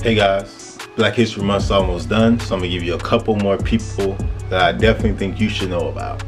Hey guys, Black History Month's almost done, so I'm gonna give you a couple more people that I definitely think you should know about.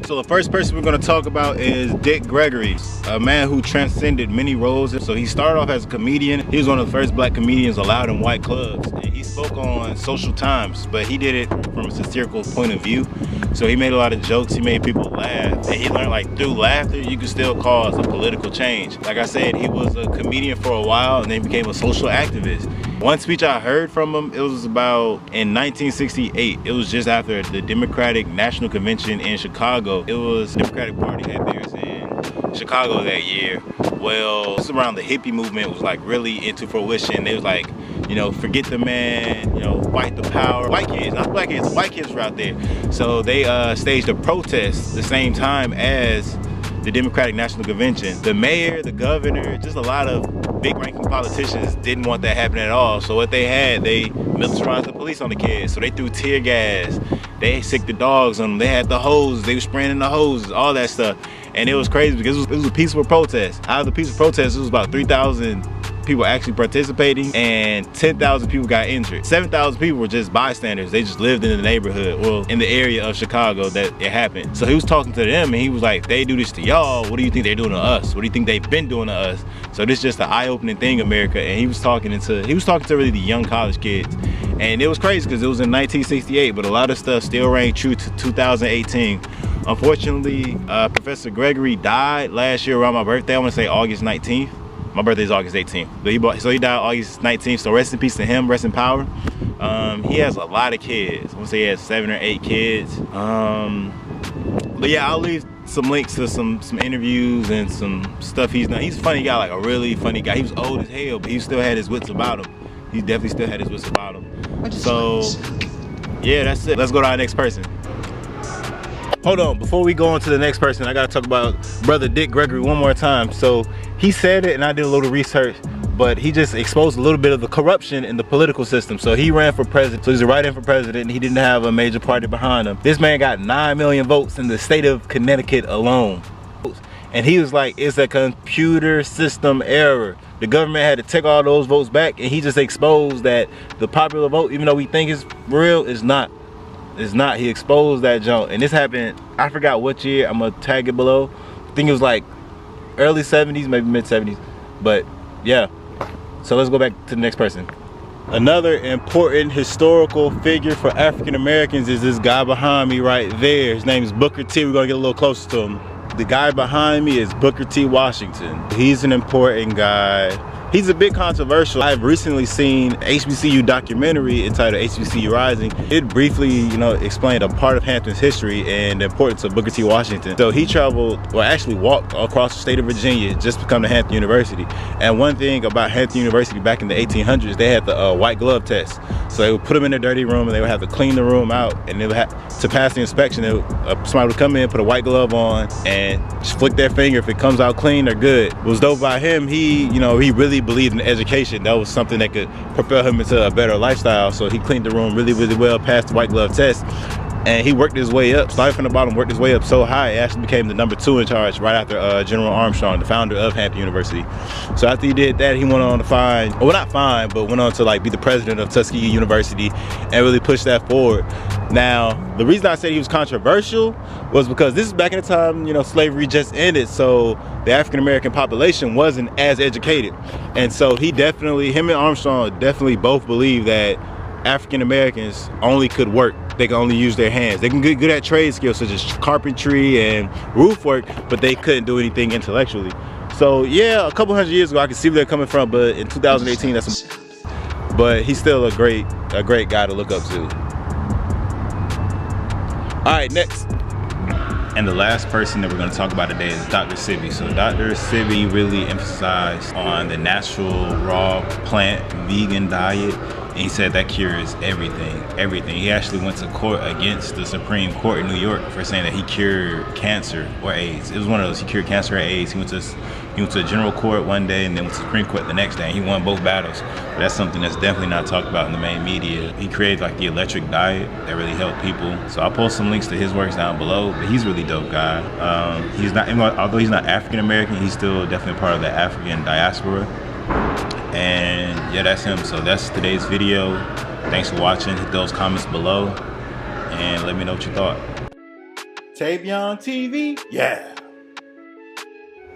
So the first person we're going to talk about is Gregory, a man who transcended many roles. So he started off as a comedian. He was one of the first black comedians allowed in white clubs, and he spoke on social times, but he did it from a satirical point of view. So he made a lot of jokes, he made people laugh, and he learned like through laughter you can still cause a political change. Like I said, he was a comedian for a while and then became a social activist. One speech I heard from him, it was about in 1968. It was just after the Democratic National Convention in Chicago. It was the Democratic Party had theirs in Chicago that year. Well, this was around the hippie movement was like really into fruition. They was like, you know, forget the man, you know, fight the power. White kids, not black kids, white kids were out there. So they staged a protest the same time as the Democratic National Convention. The mayor, the governor, just a lot of big ranking politicians didn't want that happening at all. So what they had, they militarized the police on the kids. So they threw tear gas, they sicked the dogs on them, they had the hoses, they were spraying in the hoses, all that stuff. And it was crazy because it was a peaceful protest. Out of the peaceful protest, it was about 3,000 people actually participating and 10,000 people got injured. 7,000 people were just bystanders. They just lived in the neighborhood, well, in the area of Chicago that it happened. So he was talking to them and he was like, they do this to y'all, what do you think they're doing to us? What do you think they've been doing to us? So this is just an eye-opening thing, America. And he was talking to really the young college kids. And it was crazy because it was in 1968, but a lot of stuff still rang true to 2018. Unfortunately, Professor Gregory died last year around my birthday. I want to say August 19th. My birthday is August 18th. So he died August 19th. So rest in peace to him, rest in power. He has a lot of kids. I want to say he has 7 or 8 kids. But yeah, I'll leave some links to some interviews and some stuff he's done. He's a funny guy, like a really funny guy. He was old as hell, but he still had his wits about him. He definitely still had his wits about him. So yeah, that's it. Let's go to our next person. Hold on, before we go on to the next person, I gotta talk about brother Gregory one more time. So he said it and I did a little research, but he just exposed a little bit of the corruption in the political system. So he ran for president, so he's a write-in for president, and he didn't have a major party behind him. This man got 9 million votes in the state of Connecticut alone. And he was like, it's a computer system error. The government had to take all those votes back, and he just exposed that the popular vote, even though we think it's real, is not. It's not. He exposed that junk. And this happened, I forgot what year, I'm gonna tag it below. I think it was like early 70s, maybe mid 70s. But yeah, so let's go back to the next person. Another important historical figure for African Americans is this guy behind me right there. His name is Booker T. We're gonna get a little closer to him. The guy behind me is Booker T. Washington. He's an important guy. He's a bit controversial. I've recently seen HBCU documentary entitled HBCU Rising. It briefly, you know, explained a part of Hampton's history and the importance of Booker T. Washington. So he traveled, or actually walked across the state of Virginia just to come to Hampton University. And one thing about Hampton University back in the 1800s, they had the white glove test. So they would put them in a dirty room and they would have to clean the room out, and they would have to pass the inspection. Somebody would come in, put a white glove on, and just flick their finger. If it comes out clean, they're good. It was dope by him. He really believed in education. That was something that could propel him into a better lifestyle. So he cleaned the room really, really well, passed the white glove test, and he worked his way up, started from the bottom, worked his way up so high, he actually became the #2 in charge right after General Armstrong, the founder of Hampton University. So after he did that, he went on to went on to like be the president of Tuskegee University and really push that forward. Now, the reason I said he was controversial was because this is back in the time, you know, slavery just ended, so the African-American population wasn't as educated. And so him and Armstrong definitely both believed that African-Americans only could work. They can only use their hands. They can get good at trade skills such as carpentry and roof work, but they couldn't do anything intellectually. So yeah, a couple hundred years ago, I can see where they're coming from, but in 2018, but he's still a great guy to look up to. All right, next. And the last person that we're going to talk about today is Dr. Sebi. So Dr. Sebi really emphasized on the natural, raw, plant, vegan diet. And he said that cures everything. He actually went to court against the Supreme Court in New York for saying that he cured cancer or AIDS. It was one of those, he cured cancer or AIDS. He went to a general court one day and then went to Supreme Court the next day, and he won both battles. But that's something that's definitely not talked about in the main media. He created like the electric diet that really helped people. So I'll post some links to his works down below, but he's a really dope guy. Although he's not African American, he's still definitely part of the African diaspora. And yeah, that's him. So that's today's video. Thanks for watching. Hit those comments below and let me know what you thought. Tavion TV, yeah.